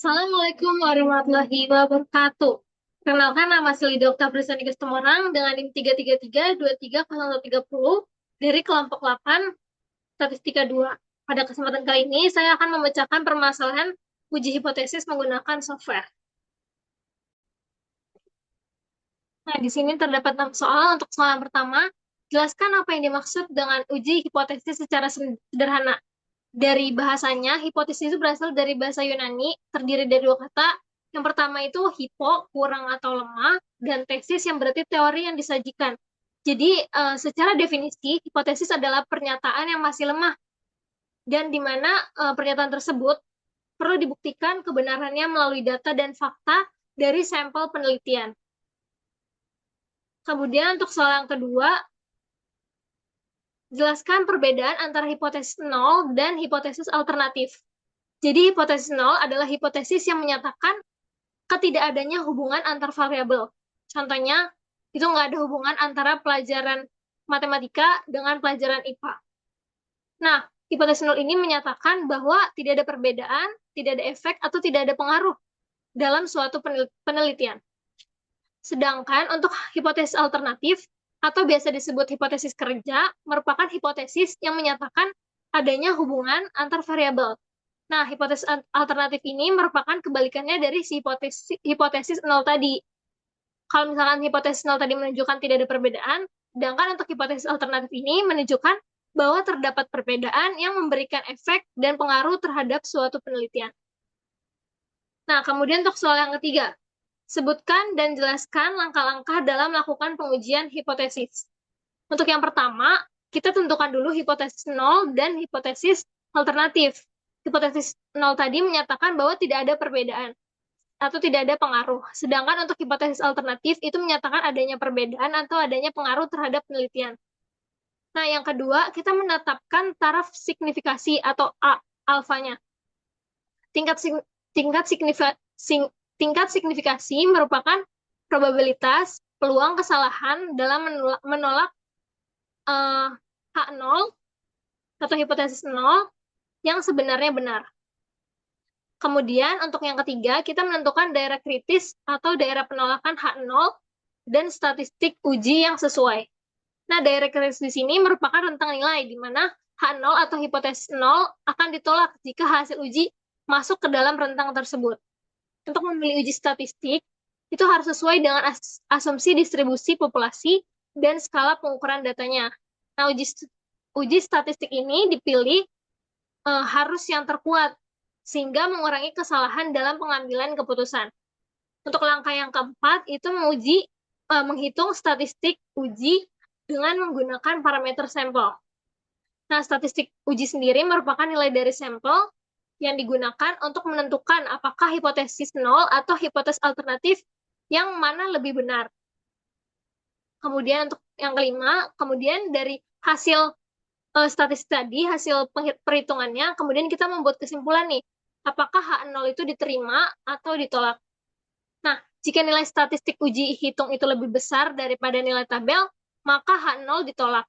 Assalamualaikum warahmatullahi wabarakatuh. Perkenalkan, nama Sili Dr. Prisani Kestemorang dengan NIM 333230130 dari kelompok 8 Statistika 2. Pada kesempatan kali ini, saya akan memecahkan permasalahan uji hipotesis menggunakan software. Nah, di sini terdapat 6 soal. Untuk soal yang pertama, jelaskan apa yang dimaksud dengan uji hipotesis secara sederhana. Dari bahasanya, hipotesis itu berasal dari bahasa Yunani, terdiri dari dua kata. Yang pertama itu hipo, kurang atau lemah, dan tesis yang berarti teori yang disajikan. Jadi, secara definisi, hipotesis adalah pernyataan yang masih lemah, dan di mana pernyataan tersebut perlu dibuktikan kebenarannya melalui data dan fakta dari sampel penelitian. Kemudian untuk soal yang kedua, jelaskan perbedaan antara hipotesis nol dan hipotesis alternatif. Jadi hipotesis nol adalah hipotesis yang menyatakan ketidakadanya hubungan antar variabel. Contohnya, itu nggak ada hubungan antara pelajaran matematika dengan pelajaran IPA. Nah, hipotesis nol ini menyatakan bahwa tidak ada perbedaan, tidak ada efek, atau tidak ada pengaruh dalam suatu penelitian. Sedangkan untuk hipotesis alternatif, atau biasa disebut hipotesis kerja, merupakan hipotesis yang menyatakan adanya hubungan antar variabel. Nah, hipotesis alternatif ini merupakan kebalikannya dari si hipotesis nol tadi. Kalau misalkan hipotesis nol tadi menunjukkan tidak ada perbedaan, sedangkan untuk hipotesis alternatif ini menunjukkan bahwa terdapat perbedaan yang memberikan efek dan pengaruh terhadap suatu penelitian. Nah, kemudian untuk soal yang ketiga, sebutkan dan jelaskan langkah-langkah dalam melakukan pengujian hipotesis. Untuk yang pertama, kita tentukan dulu hipotesis nol dan hipotesis alternatif. Hipotesis nol tadi menyatakan bahwa tidak ada perbedaan atau tidak ada pengaruh. Sedangkan untuk hipotesis alternatif itu menyatakan adanya perbedaan atau adanya pengaruh terhadap penelitian. Nah, yang kedua, kita menetapkan taraf signifikasi atau A, alfanya. Tingkat tingkat signifikasi merupakan probabilitas peluang kesalahan dalam menolak H0 atau hipotesis 0 yang sebenarnya benar. Kemudian untuk yang ketiga, kita menentukan daerah kritis atau daerah penolakan H0 dan statistik uji yang sesuai. Nah, daerah kritis di sini merupakan rentang nilai di mana H0 atau hipotesis 0 akan ditolak jika hasil uji masuk ke dalam rentang tersebut. Untuk memilih uji statistik, itu harus sesuai dengan asumsi distribusi populasi dan skala pengukuran datanya. Nah, uji statistik ini dipilih harus yang terkuat, sehingga mengurangi kesalahan dalam pengambilan keputusan. Untuk langkah yang keempat, itu menghitung statistik uji dengan menggunakan parameter sampel. Nah, statistik uji sendiri merupakan nilai dari sampel yang digunakan untuk menentukan apakah hipotesis nol atau hipotesis alternatif yang mana lebih benar. Kemudian untuk yang kelima, kemudian dari hasil statistik tadi, hasil perhitungannya, kemudian kita membuat kesimpulan nih, apakah H0 itu diterima atau ditolak. Nah, jika nilai statistik uji hitung itu lebih besar daripada nilai tabel, maka H0 ditolak.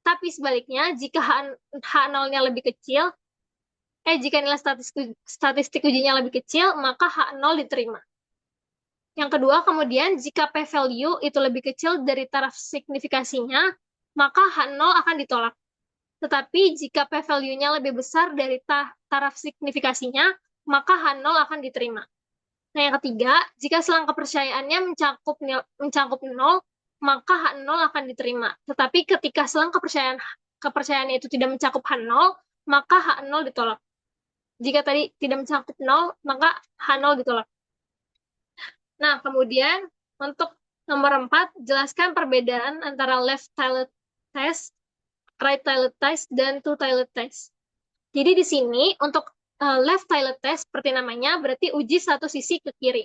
Tapi sebaliknya, jika H0-nya lebih kecil, jika nilai statistik ujinya lebih kecil, maka H0 diterima. Yang kedua, kemudian jika p-value itu lebih kecil dari taraf signifikasinya, maka H0 akan ditolak. Tetapi jika p-value-nya lebih besar dari taraf signifikasinya, maka H0 akan diterima. Nah, yang ketiga, jika selang kepercayaannya mencakup 0, maka H0 akan diterima. Tetapi ketika selang kepercayaannya itu tidak mencakup H0, maka H0 ditolak. Jika tadi tidak mencakup 0, maka H0 ditolak. Nah, kemudian untuk nomor 4, jelaskan perbedaan antara left-tiled test, right-tiled test, dan two-tiled test. Jadi di sini untuk left-tiled test, seperti namanya, berarti uji satu sisi ke kiri.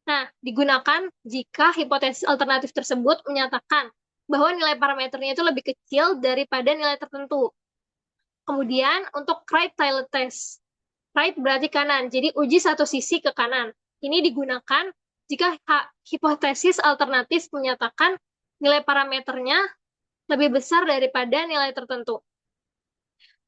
Nah, digunakan jika hipotesis alternatif tersebut menyatakan bahwa nilai parameternya itu lebih kecil daripada nilai tertentu. Kemudian untuk right-tiled test, right berarti kanan, jadi uji satu sisi ke kanan. Ini digunakan jika hipotesis alternatif menyatakan nilai parameternya lebih besar daripada nilai tertentu.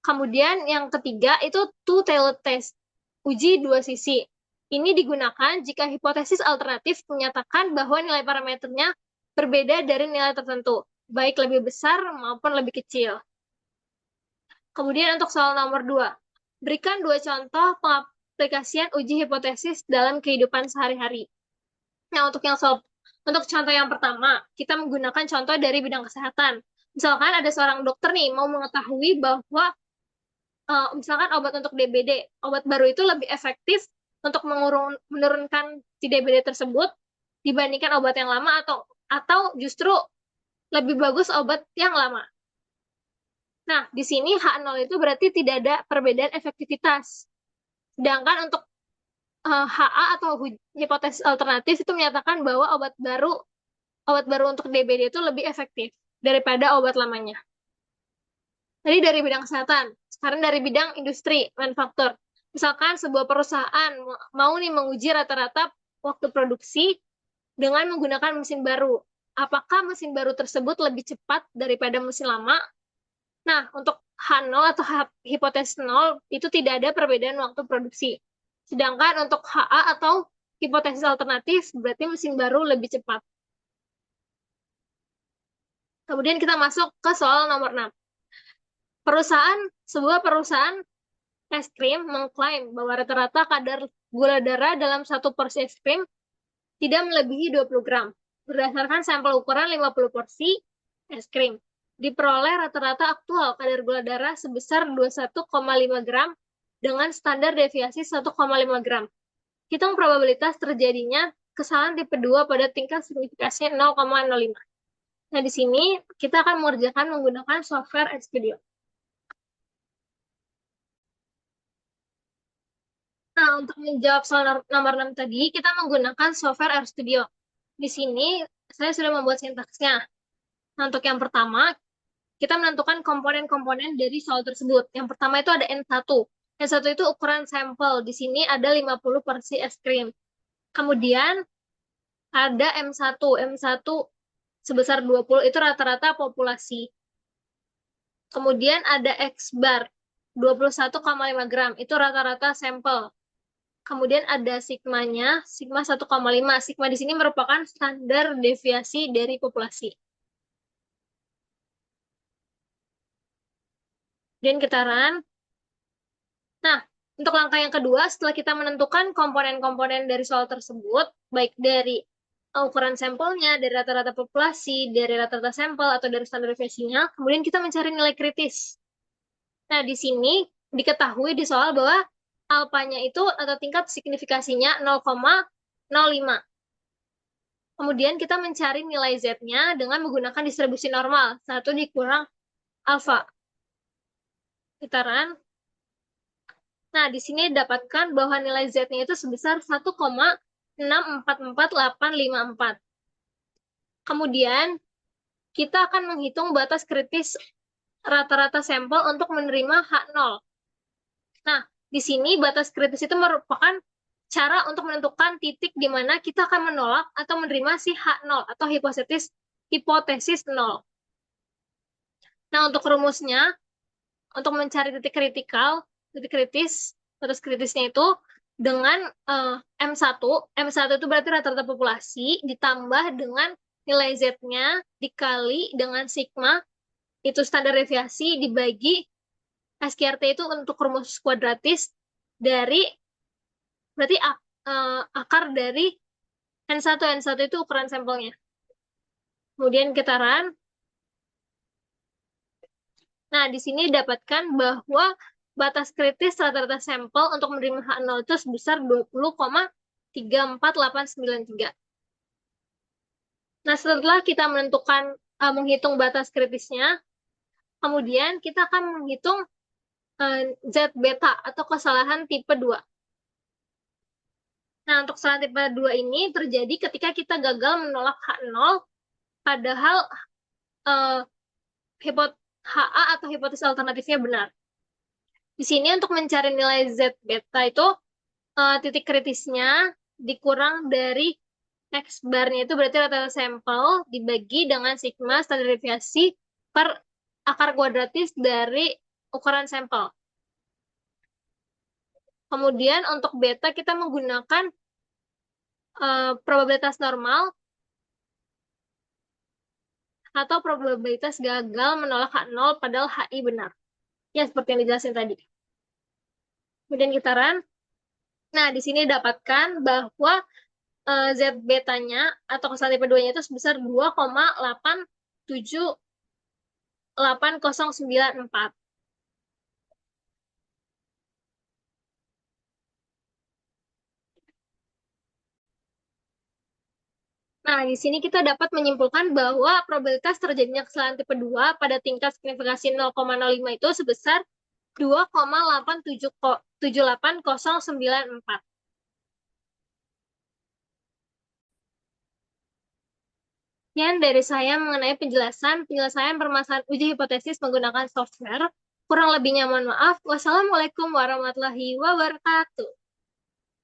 Kemudian yang ketiga itu two-tailed test, uji dua sisi. Ini digunakan jika hipotesis alternatif menyatakan bahwa nilai parameternya berbeda dari nilai tertentu, baik lebih besar maupun lebih kecil. Kemudian untuk soal nomor 2, berikan 2 contoh pengaplikasian uji hipotesis dalam kehidupan sehari-hari. Nah, untuk contoh yang pertama, kita menggunakan contoh dari bidang kesehatan. Misalkan ada seorang dokter nih mau mengetahui bahwa misalkan obat untuk DBD, obat baru itu lebih efektif untuk menurunkan si DBD tersebut dibandingkan obat yang lama atau justru lebih bagus obat yang lama. Nah, di sini H0 itu berarti tidak ada perbedaan efektivitas. Sedangkan untuk HA atau hipotesis alternatif itu menyatakan bahwa obat baru untuk DBD itu lebih efektif daripada obat lamanya. Tadi dari bidang kesehatan, sekarang dari bidang industri, manufaktur. Misalkan sebuah perusahaan mau nih menguji rata-rata waktu produksi dengan menggunakan mesin baru. Apakah mesin baru tersebut lebih cepat daripada mesin lama? Nah, untuk H0 atau hipotesis 0 itu tidak ada perbedaan waktu produksi. Sedangkan untuk HA atau hipotesis alternatif berarti mesin baru lebih cepat. Kemudian kita masuk ke soal nomor 6. Sebuah perusahaan es krim mengklaim bahwa rata-rata kadar gula darah dalam satu porsi es krim tidak melebihi 20 gram. Berdasarkan sampel ukuran 50 porsi es krim, diperoleh rata-rata aktual kadar gula darah sebesar 21,5 gram dengan standar deviasi 1,5 gram. Hitung probabilitas terjadinya kesalahan tipe 2 pada tingkat signifikasinya 0,05. Nah, di sini kita akan mengerjakan menggunakan software RStudio. Nah, untuk menjawab soal nomor 6 tadi, kita menggunakan software RStudio. Di sini, saya sudah membuat sintaksnya. Nah, untuk yang pertama, kita menentukan komponen-komponen dari soal tersebut. Yang pertama itu ada N1. N1 itu ukuran sampel. Di sini ada 50 porsi es krim. Kemudian, ada M1. M1 sebesar 20, itu rata-rata populasi. Kemudian ada X bar, 21,5 gram. Itu rata-rata sampel. Kemudian ada sigmanya, sigma 1,5. Sigma di sini merupakan standar deviasi dari populasi. Dan getaran. Nah, untuk langkah yang kedua, setelah kita menentukan komponen-komponen dari soal tersebut, baik dari ukuran sampelnya, dari rata-rata populasi, dari rata-rata sampel, atau dari standar deviasinya, kemudian kita mencari nilai kritis. Nah, di sini diketahui di soal bahwa alfanya itu atau tingkat signifikasinya 0,05. Kemudian kita mencari nilai Z-nya dengan menggunakan distribusi normal. 1 dikurang alfa. Getaran. Nah, di sini dapatkan bahwa nilai Z-nya itu sebesar 1,644854. Kemudian, kita akan menghitung batas kritis rata-rata sampel untuk menerima H0. Nah, di sini batas kritis itu merupakan cara untuk menentukan titik di mana kita akan menolak atau menerima si H0 atau hipotesis 0. Nah, untuk rumusnya, untuk mencari titik kritis, batas kritisnya itu dengan M1. M1 itu berarti rata-rata populasi ditambah dengan nilai Z-nya dikali dengan sigma, itu standar deviasi, dibagi SQRT itu untuk rumus kuadratis dari, berarti akar dari N1. N1 itu ukuran sampelnya. Kemudian getaran. Nah, di sini didapatkan bahwa batas kritis rata-rata sampel untuk menerima H0 itu sebesar 20,34893. Nah, setelah kita menghitung batas kritisnya, kemudian kita akan menghitung Z beta atau kesalahan tipe 2. Nah, untuk kesalahan tipe 2 ini terjadi ketika kita gagal menolak H0, padahal HA atau hipotesis alternatifnya benar. Di sini untuk mencari nilai Z beta itu titik kritisnya dikurang dari X barnya itu berarti rata-rata sampel dibagi dengan sigma standar deviasi per akar kuadratis dari ukuran sampel. Kemudian untuk beta kita menggunakan probabilitas normal atau probabilitas gagal menolak H0 padahal HI benar. Ya, seperti yang dijelasin tadi. Kemudian kita run. Nah, di sini dapatkan bahwa Z betanya atau kesalahan tipe 2-nya itu sebesar 2,878094. Nah, di sini kita dapat menyimpulkan bahwa probabilitas terjadinya kesalahan tipe 2 pada tingkat signifikasi 0,05 itu sebesar 2,878094. Sekian dari saya mengenai penyelesaian permasalahan uji hipotesis menggunakan software. Kurang lebihnya mohon maaf. Wassalamualaikum warahmatullahi wabarakatuh.